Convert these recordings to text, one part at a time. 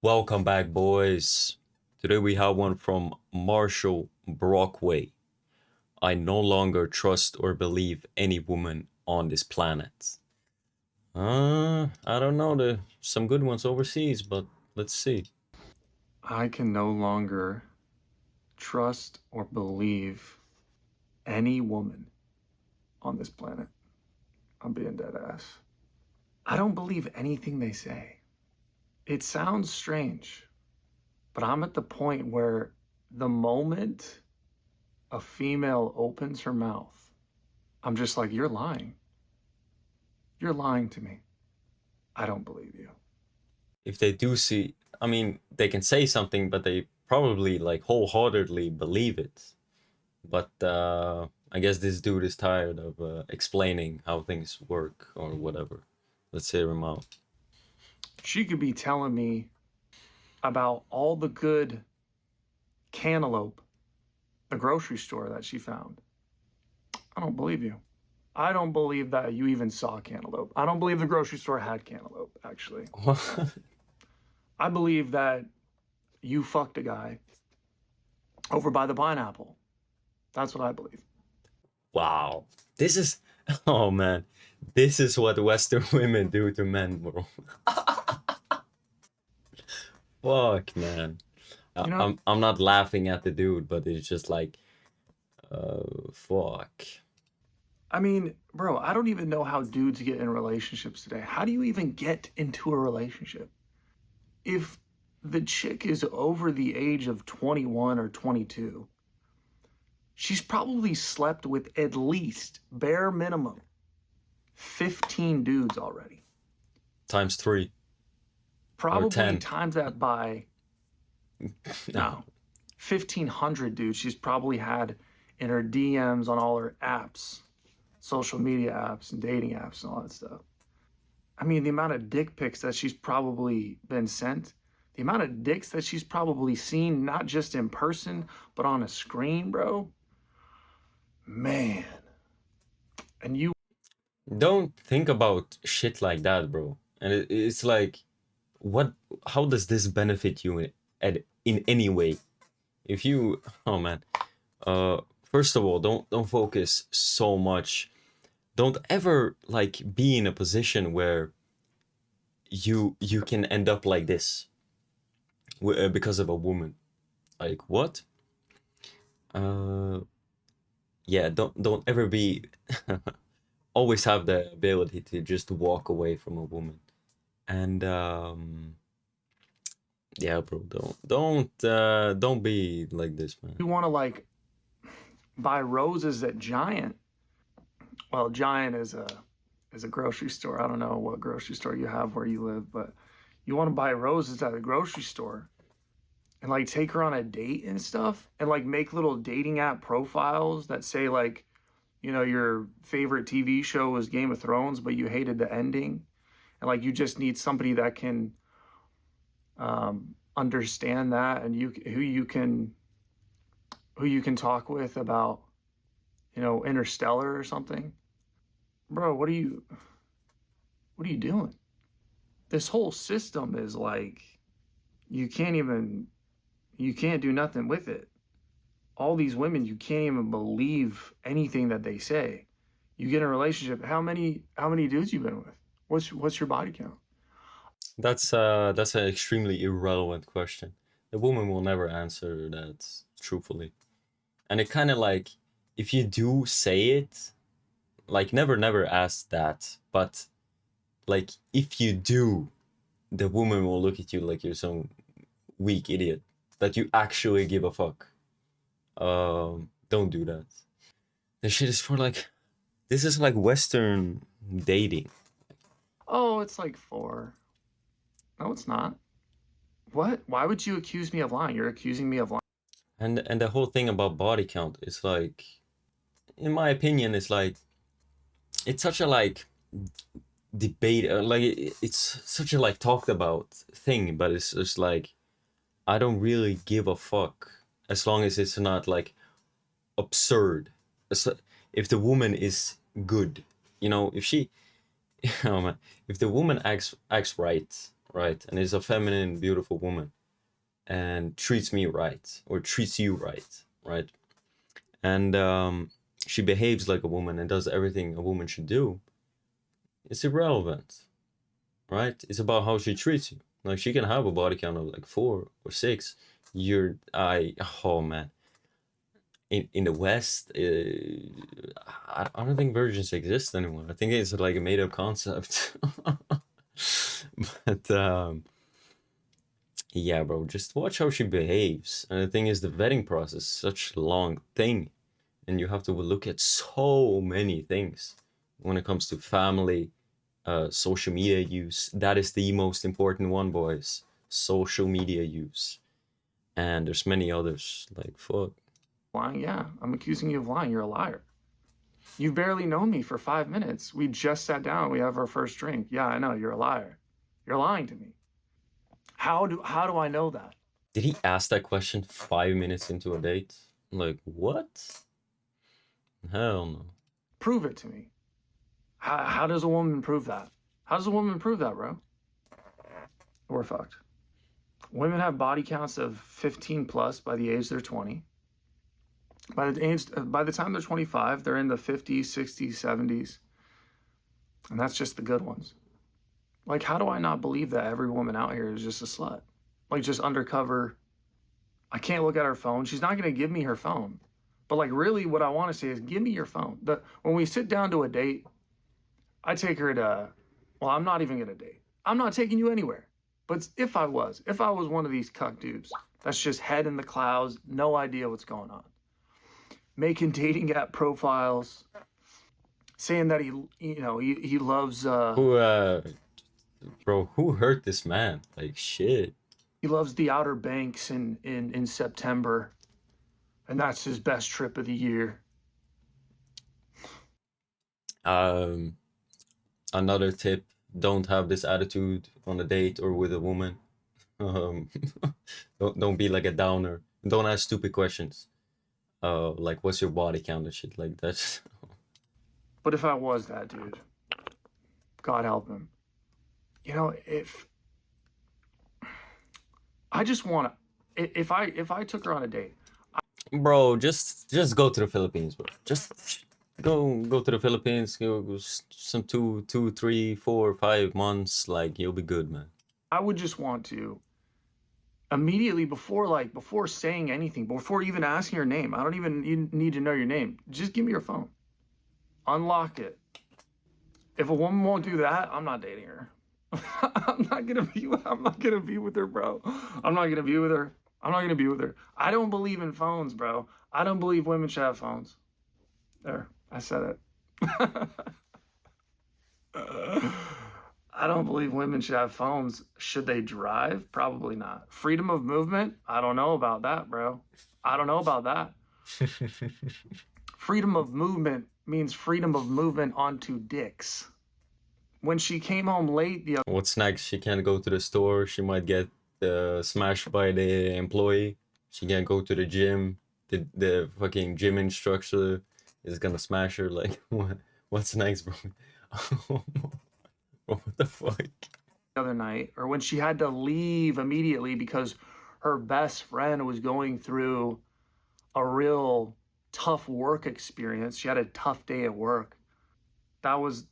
Welcome back, boys. Today we have one from Marshall Brockway. I no longer trust or believe any woman on this planet. I don't know. There's some good ones overseas, but let's see. I can no longer trust or believe any woman on this planet. I'm being dead ass. I don't believe anything they say. It sounds strange, but I'm at the point where the moment a female opens her mouth, I'm just like, you're lying. You're lying to me. I don't believe you. If they do see, I mean, they can say something, but they probably like wholeheartedly believe it. But I guess this dude is tired of explaining how things work or whatever. Let's hear him out. She could be telling me about all the good cantaloupe, the grocery store that she found. I don't believe you. I don't believe that you even saw cantaloupe. I don't believe the grocery store had cantaloupe, actually. I believe that you fucked a guy over by the pineapple. That's what I believe. Wow. This is oh man. This is what Western women do to men, bro. Fuck man. You know, I'm not laughing at the dude, but it's just like fuck. I mean, bro, I don't even know how dudes get in relationships today. How do you even get into a relationship? If the chick is over the age of 21 or 22, she's probably slept with at least bare minimum 15 dudes already. Times 3 or Probably 10. times that by no 1,500 dudes she's probably had in her DMs on all her apps, social media apps and dating apps and all that stuff. I mean, the amount of dick pics that she's probably been sent, the amount of dicks that she's probably seen, not just in person, but on a screen, bro. Man. And you Don't think about shit like that, bro. And it's like what how does this benefit you in any way? If you oh man. First of all, don't focus so much. Don't ever like be in a position where you can end up like this because of a woman. Like what? Uh, yeah. Don't ever be. Always have the ability to just walk away from a woman. And yeah, bro. Don't be like this, man. want to like buy roses at Giant. Well, Giant is a grocery store. I don't know what grocery store you have where you live, but you want to buy roses at a grocery store and like take her on a date and stuff and like make little dating app profiles that say like, your favorite TV show was Game of Thrones, but you hated the ending. And like you just need somebody that can understand that and who you can talk with about, Interstellar or something. Bro, what are you doing? This whole system is like you can't even you can't do nothing with it. All these women, you can't even believe anything that they say. You get in a relationship, how many dudes you been with? What's your body count? That's an extremely irrelevant question. The woman will never answer that truthfully. And it kind of like if you do say it, like never ask that, but like if you do, the woman will look at you like you're some weak idiot that you actually give a fuck. Don't do that. This shit is for like this is like Western dating. Oh, it's like four. No, it's not. What? Why would you accuse me of lying? You're accusing me of lying. And the whole thing about body count is like in my opinion it's like it's such a like debate like it's such a like talked about thing, but it's just like I don't really give a fuck as long as it's not like absurd. If the woman is good, if she oh man, if the woman acts right, right, and is a feminine, beautiful woman, and treats me right or treats you right, right, and she behaves like a woman and does everything a woman should do, it's irrelevant, right? It's about how she treats you. Like she can have a body count of like 4 or 6. Oh man, in the West, I don't think virgins exist anymore. I think it's like a made up concept. But yeah, bro, just watch how she behaves. And the thing is, the vetting process is such a long thing, and you have to look at so many things when it comes to family, social media use. That is the most important one, boys. Social media use, and there's many others. Like fuck. Lying? Yeah, I'm accusing you of lying. You're a liar. You've barely known me for 5 minutes. We just sat down. We have our first drink. Yeah, I know. You're a liar. You're lying to me. How do I know that? Did he ask that question 5 minutes into a date? Like what? Hell no. Prove it to me. How does a woman prove that? How does a woman prove that, bro? We're fucked. Women have body counts of 15 plus by the age they're 20. By the time they're 25, they're in the 50s, 60s, 70s. And that's just the good ones. Like, how do I not believe that every woman out here is just a slut? Like, just undercover. I can't look at her phone. She's not going to give me her phone. But, like, really, what I want to say is give me your phone. When we sit down to a date, I take her to, well, I'm not even going to date. I'm not taking you anywhere. But if I was one of these cuck dudes that's just head in the clouds, no idea what's going on, making dating app profiles, saying that he loves Who bro, who hurt this man? Like shit. he loves the Outer Banks in September, and that's his best trip of the year. Um Another tip, don't have this attitude on a date or with a woman. Um don't be like a downer. Don't ask stupid questions. Like what's your body count and shit like that. But if I was that dude, God help him. If I just want to, if I took her on a date, Bro, just go to the Philippines, bro. Just go to the Philippines. Go some 2, 3, 4, 5 months. Like you'll be good, man. I would just want to immediately before saying anything, before even asking your name. I don't even need to know your name. Just give me your phone. Unlock it. If a woman won't do that, I'm not dating her. I'm not gonna be with her, bro. I'm not gonna be with her. I'm not gonna be with her. I don't believe in phones, bro. I don't believe women should have phones. There, I said it. I don't believe women should have phones. Should they drive? Probably not. Freedom of movement? I don't know about that, bro. I don't know about that. Freedom of movement means freedom of movement onto dicks. When she came home late the What's next? She can't go to the store. She might get smashed by the employee. She can't go to the gym. The fucking gym instructor is gonna smash her. Like what's next, bro? Bro, what the fuck? other night, or when she had to leave immediately because her best friend was going through a real tough work experience. She had a tough day at work. That was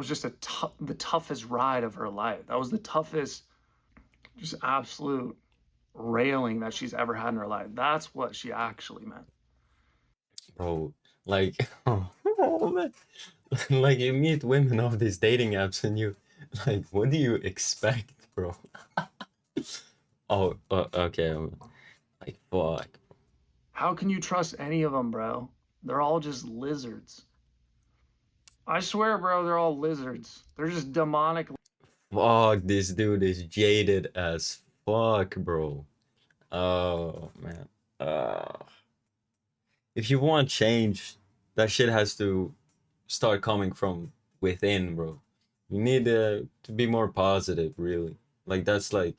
just the toughest ride of her life. That was the toughest, just absolute railing that she's ever had in her life. That's what she actually meant. Bro, like oh man. Like you meet women off these dating apps and you like what do you expect, bro? Oh, okay. Like fuck. How can you trust any of them, bro? They're all just lizards. I swear, bro, they're all lizards. They're just demonic. Fuck, this dude is jaded as fuck, bro. Oh man. If you want change, that shit has to start coming from within, bro. You need to be more positive, really. Like that's like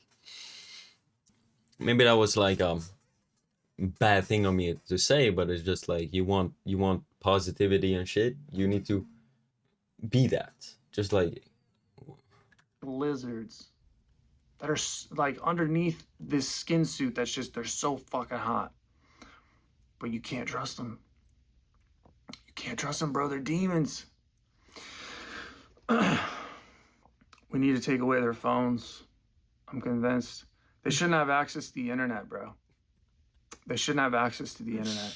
maybe that was like bad thing on me to say, but it's just like you want positivity and shit. You need to be that. Just like Lizards. that are like underneath this skin suit that's just, they're so fucking hot. But you can't trust them. You can't trust them, bro. They're demons. We need to take away their phones. I'm convinced. They shouldn't have access to the internet, bro. They shouldn't have access to the internet.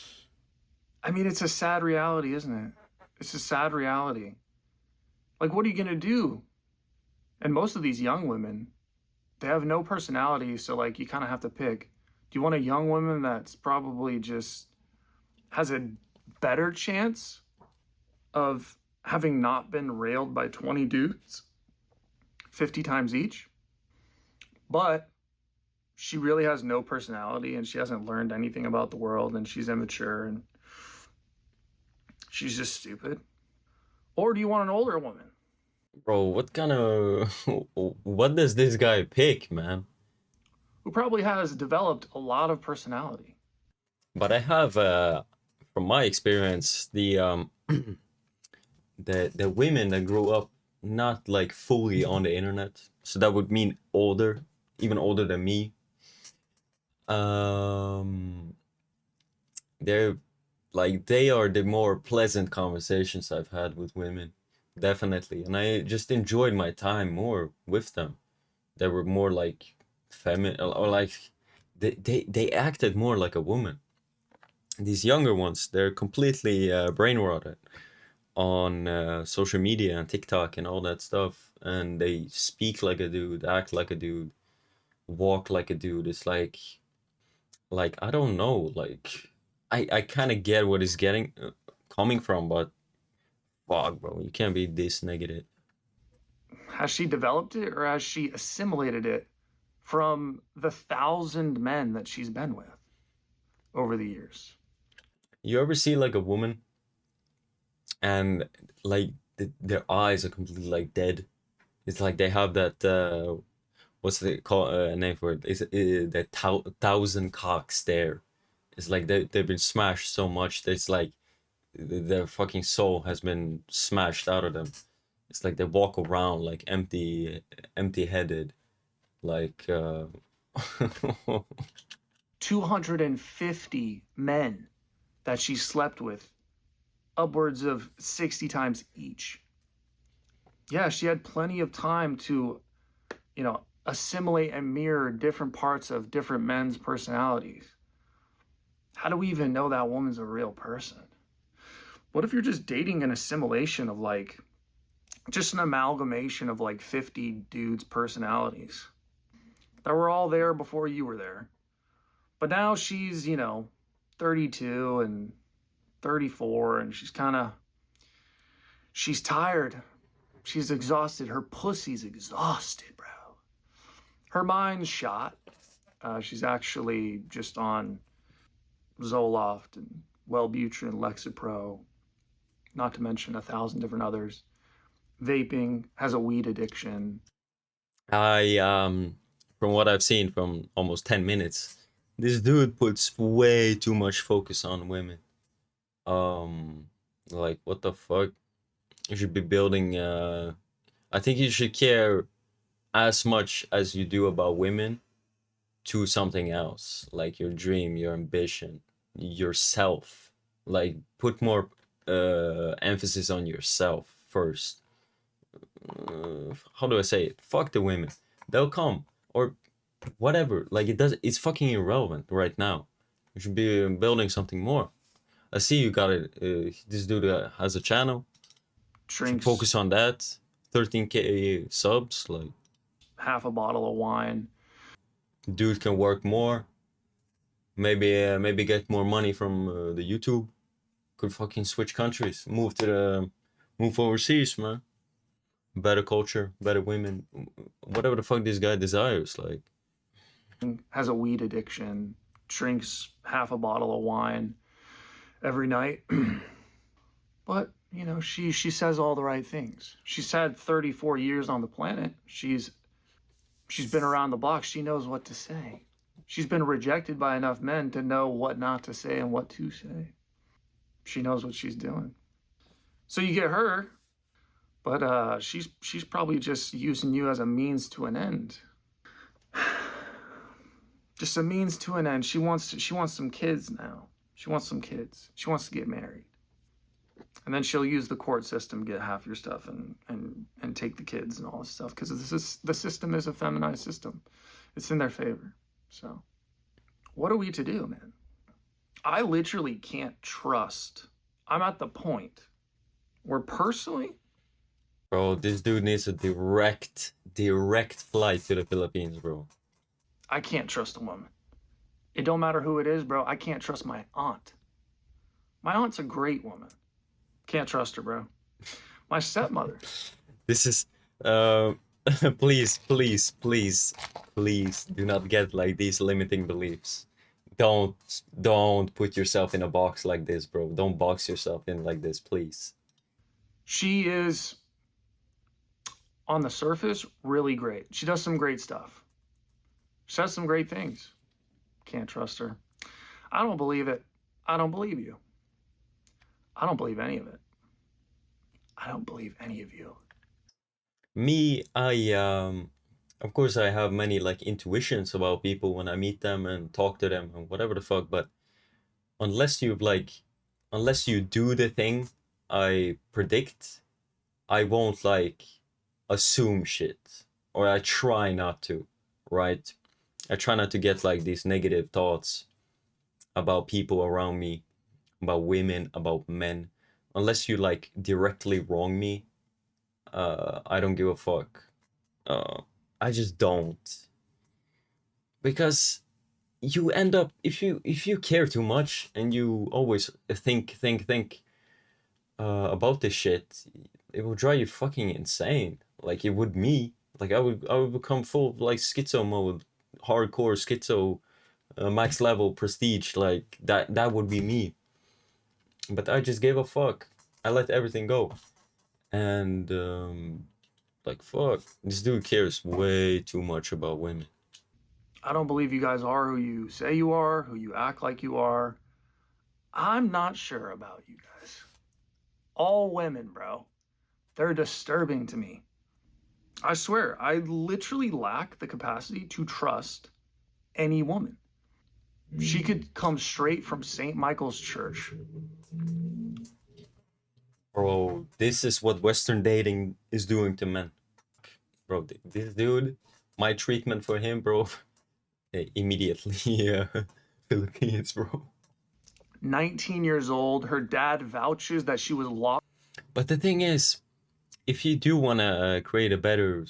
I mean, it's a sad reality, isn't it? It's a sad reality. Like, what are you going to do? And most of these young women, they have no personality. So, like, you kind of have to pick. Do you want a young woman that's probably just has a better chance of having not been railed by 20 dudes 50 times each? But she really has no personality and she hasn't learned anything about the world and she's immature and she's just stupid. Or do you want an older woman Bro, what kind of what does this guy pick, man? who probably has developed a lot of personality? But I have, from my experience, the women that grew up not like fully on the internet, so that would mean older, even older than me. Um, they're like they are the more pleasant conversations I've had with women, definitely, and I just enjoyed my time more with them. They were more like feminine, or like they acted more like a woman. These younger ones, they're completely brain rotted on social media and TikTok and all that stuff, and they speak like a dude, act like a dude, walk like a dude. It's like I don't know, like I kind of get what he's getting coming from, but fuck, bro, you can't be this negative. Has she developed it or has she assimilated it from the 1,000 men that she's been with over the years? You ever see like a woman and like their eyes are completely like dead? It's like they have that what's the call name for it? Is the thousand cock stare? It's like they've been smashed so much that it's like their fucking soul has been smashed out of them. It's like they walk around like empty headed, like 250 men that she slept with, upwards of 60 times each. Yeah, she had plenty of time to, assimilate and mirror different parts of different men's personalities. How do we even know that woman's a real person? What if you're just dating an assimilation of like, just an amalgamation of like 50 dudes' personalities that were all there before you were there? But now she's, 32 and 34, and she's tired. She's exhausted. Her pussy's exhausted, bro. Her mind's shot. She's actually just on Zoloft and Wellbutrin, Lexapro, not to mention 1,000 different others. Vaping, has a weed addiction. I from what I've seen from almost 10 minutes, this dude puts way too much focus on women. Um, like what the fuck? You should be building. I think you should care as much as you do about women to something else, like your dream, your ambition, yourself. Like put more emphasis on yourself first. How do I say it? Fuck the women. They'll come or whatever. Like it does. It's fucking irrelevant right now. You should be building something more. I see you got it. This dude has a channel. Should Drinks focus on that. 13K subs. Like half a bottle of wine. dude can work more. Maybe get more money from the YouTube. Could fucking switch countries. Move overseas, man. Better culture, better women, whatever the fuck this guy desires. Like Has a weed addiction. Drinks half a bottle of wine every night. But she says all the right things. She's had 34 years on the planet. She's been around the block. She knows what to say. She's been rejected by enough men to know what not to say and what to say. She knows what she's doing. So you get her, but she's probably just using you as a means to an end. just a means to an end. She wants some kids now. She wants some kids. She wants to get married. And then she'll use the court system, get half your stuff, and take the kids and all this stuff, because the system is a feminized system. It's in their favor. So, what are we to do, man? I literally can't trust. I'm at the point where personally, Bro, this dude needs a direct flight to the Philippines, bro. I can't trust a woman. It don't matter who it is, bro. I can't trust my aunt. My aunt's a great woman. Can't trust her, bro. My stepmother. This is uh please, please, please, please do not get like these limiting beliefs. Don't put yourself in a box like this, bro. Don't box yourself in like this, please. She is, on the surface, really great. She does some great stuff. She says some great things. Can't trust her. I don't believe it. I don't believe you. I don't believe any of it. I don't believe any of you. Me, I of course I have many like intuitions about people when I meet them and talk to them and whatever the fuck, but unless you've like unless you do the thing I predict, I won't like assume shit. Or I try not to, right? I try not to get like these negative thoughts about people around me, about women, about men. Unless you like directly wrong me, I don't give a fuck. Uh, I just don't. Because you end up if you care too much and you always think about this shit, it will drive you fucking insane. Like it would me. Like I would become full like schizo mode, hardcore schizo, max level prestige. Like that would be me. But I just gave a fuck. I let everything go, and like fuck, this dude cares way too much about women. I don't believe you guys are who you say you are, who you act like you are. I'm not sure about you guys. All women, bro. They're disturbing to me. I swear, I literally lack the capacity to trust any woman. She could come straight from St. Michael's Church. Bro, this is what Western dating is doing to men. Bro, this dude, my treatment for him, bro, immediately, yeah, Philippines, bro. 19 years old. Her dad vouches that she was locked. But the thing is, if you do want to create a better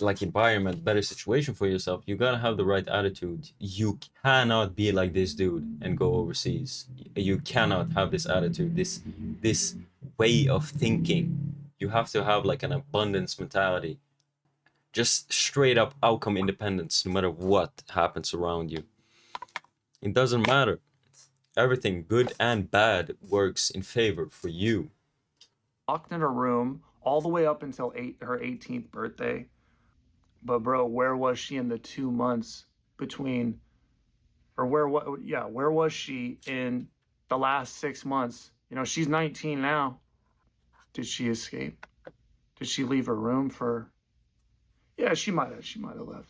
like environment, better situation for yourself, you gotta have the right attitude. You cannot be like this dude and go overseas. You cannot have this attitude, this way of thinking. You have to have like an abundance mentality, just straight up outcome independence, no matter what happens around you. It doesn't matter. Everything good and bad works in favor for you. Locked in her room all the way up until her 18th birthday. But bro, where was she in the 2 months between, or where was she in the last 6 months? You know, she's 19 now. Did she escape? Did she leave her room for? Yeah, she might have. She might have left.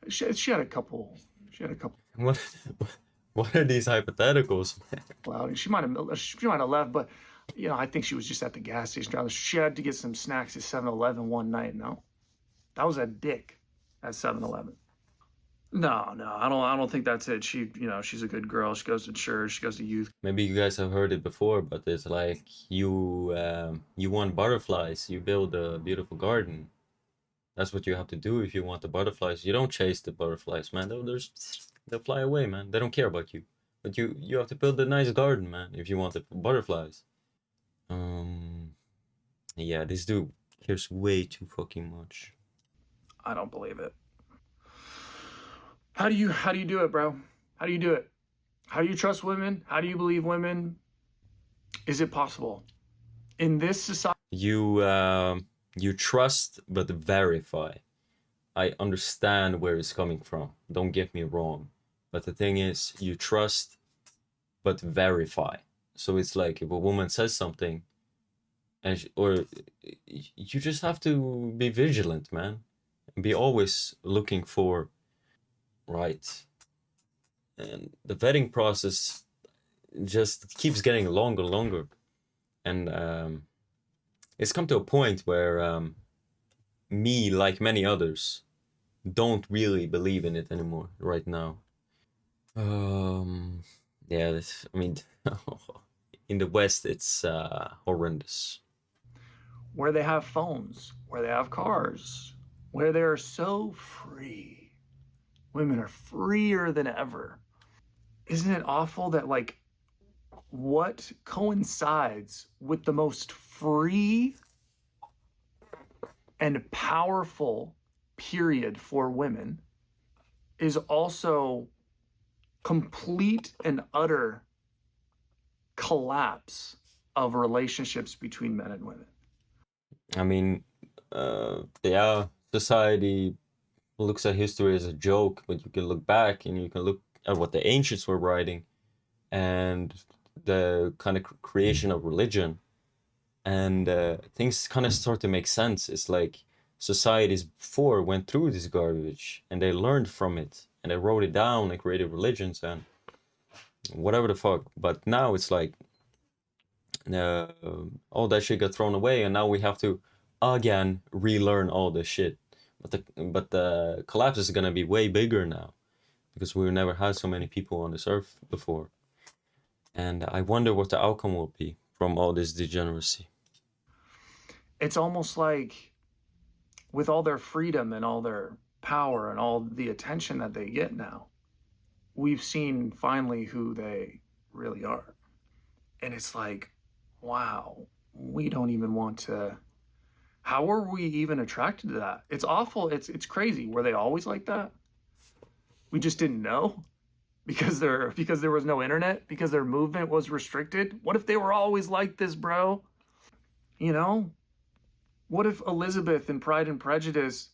She had a couple. She had a couple What what are these hypotheticals? outings. She might have. She might have left, but you know, I think she was just at the gas station. She had to get some snacks at 7-Eleven one night. No, that was a dick at 7-Eleven. No, no, I don't think that's it. She's a good girl. She goes to church. She goes to youth. Maybe you guys have heard it before, but it's like you want butterflies, you build a beautiful garden. That's what you have to do if you want the butterflies. You don't chase the butterflies, man. They'll fly away, man. They don't care about you. But you have to build a nice garden, man, if you want the butterflies. Um, yeah, this dude cares way too fucking much. I don't believe it. How do you do it, bro? How do you do it? How do you trust women? How do you believe women? Is it possible in this society? You trust but verify. I understand where it's coming from. Don't get me wrong. But the thing is, you trust but verify. So it's like if a woman says something, or you just have to be vigilant, man. Be always looking for right? And the vetting process just keeps getting longer, and it's come to a point where me, like many others, don't really believe in it anymore right now. Um, yeah, I mean, in the West, it's horrendous. Where they have phones, where they have cars, where they're so free. Women are freer than ever. Isn't it awful that, like, what coincides with the most free and powerful period for women is also complete and utter collapse of relationships between men and women? I mean, yeah, society looks at history as a joke, but you can look back and you can look at what the ancients were writing and the kind of creation of religion, and things kind of start to make sense. It's like societies before went through this garbage and they learned from it and they wrote it down and created religions and whatever the fuck. But now it's like uh, all that shit got thrown away, and now we have to again relearn all this shit. But the collapse is gonna be way bigger now because we've never had so many people on this earth before, and I wonder what the outcome will be from all this degeneracy. It's almost like, with all their freedom and all their power and all the attention that they get now, we've seen finally who they really are. And it's like, wow, we don't even want to. How are we even attracted to that? It's awful. It's crazy. Were they always like that? We just didn't know because there was no internet, because their movement was restricted. What if they were always like this, bro? You know? What if Elizabeth in Pride and Prejudice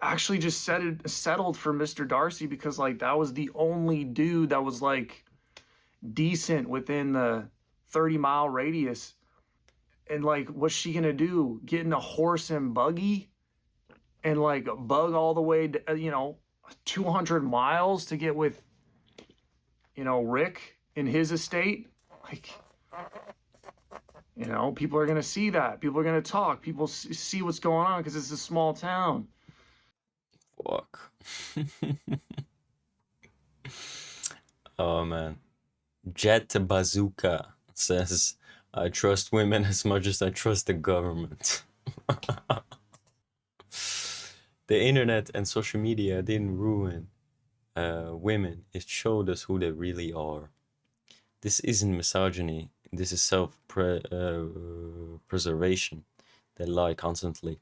actually just settled for Mr. Darcy because, like, that was the only dude that was, like, decent within the 30-mile radius? And, like, what's she gonna do? Get in a horse and buggy and, like, bug all the way to, 200 miles to get with, Rick in his estate? Like, people are gonna see that. People are gonna talk. People see what's going on because it's a small town. Fuck. Oh man. Jet Bazooka says, I trust women as much as I trust the government. The internet and social media didn't ruin women, it showed us who they really are. This isn't misogyny, this is self preservation. They lie constantly.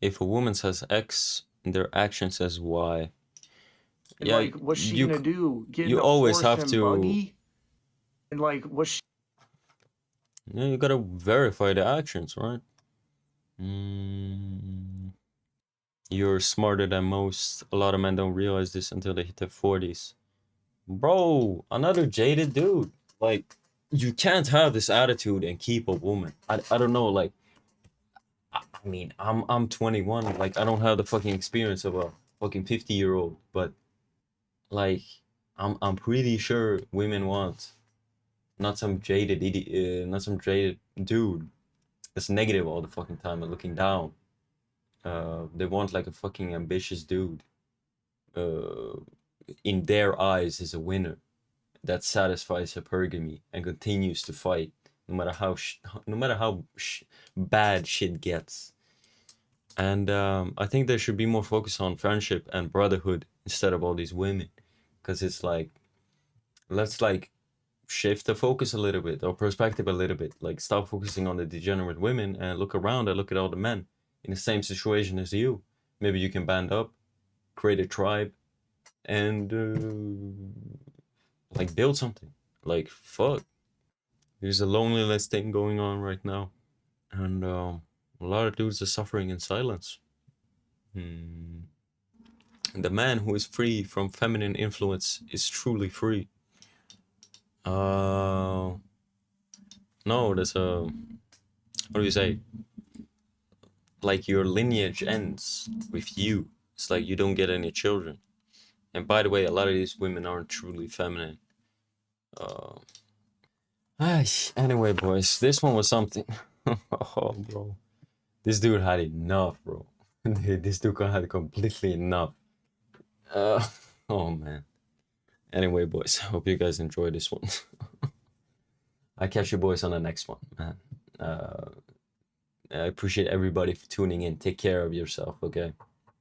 If a woman says X, their action says Y. And, Yeah, like, what's she you gonna do? Get in you a always horse have and to. buggy? And, like, what's she? Yeah, you gotta verify the actions, right? Mm, you're smarter than most. A lot of men don't realize this until they hit their 40s. Bro, another jaded dude. Like, you can't have this attitude and keep a woman. I don't know, like, I mean, I'm 21. Like, I don't have the fucking experience of a fucking 50-year-old, but like, I'm pretty sure women want not some jaded idiot, not some jaded dude that's negative all the fucking time and looking down. They want like a fucking ambitious dude. Uh, in their eyes, is a winner that satisfies hypergamy and continues to fight no matter no matter how bad shit gets. And I think there should be more focus on friendship and brotherhood instead of all these women, because it's like, let's like shift the focus a little bit or perspective a little bit. Like, stop focusing on the degenerate women and look around and look at all the men in the same situation as you. Maybe you can band up, create a tribe, and like build something. Like, fuck, there's a loneliness thing going on right now, and a lot of dudes are suffering in silence. Hmm. And the man who is free from feminine influence is truly free. No, there's a, what do you say? Like, your lineage ends with you. It's like you don't get any children. And by the way, a lot of these women aren't truly feminine. Uh, anyway, boys, this one was something. Oh, bro. This dude had enough, bro. This dude had completely enough. Uh, oh, man. Anyway, boys, hope you guys enjoyed this one. I catch you boys on the next one, man. I appreciate everybody for tuning in. Take care of yourself, okay?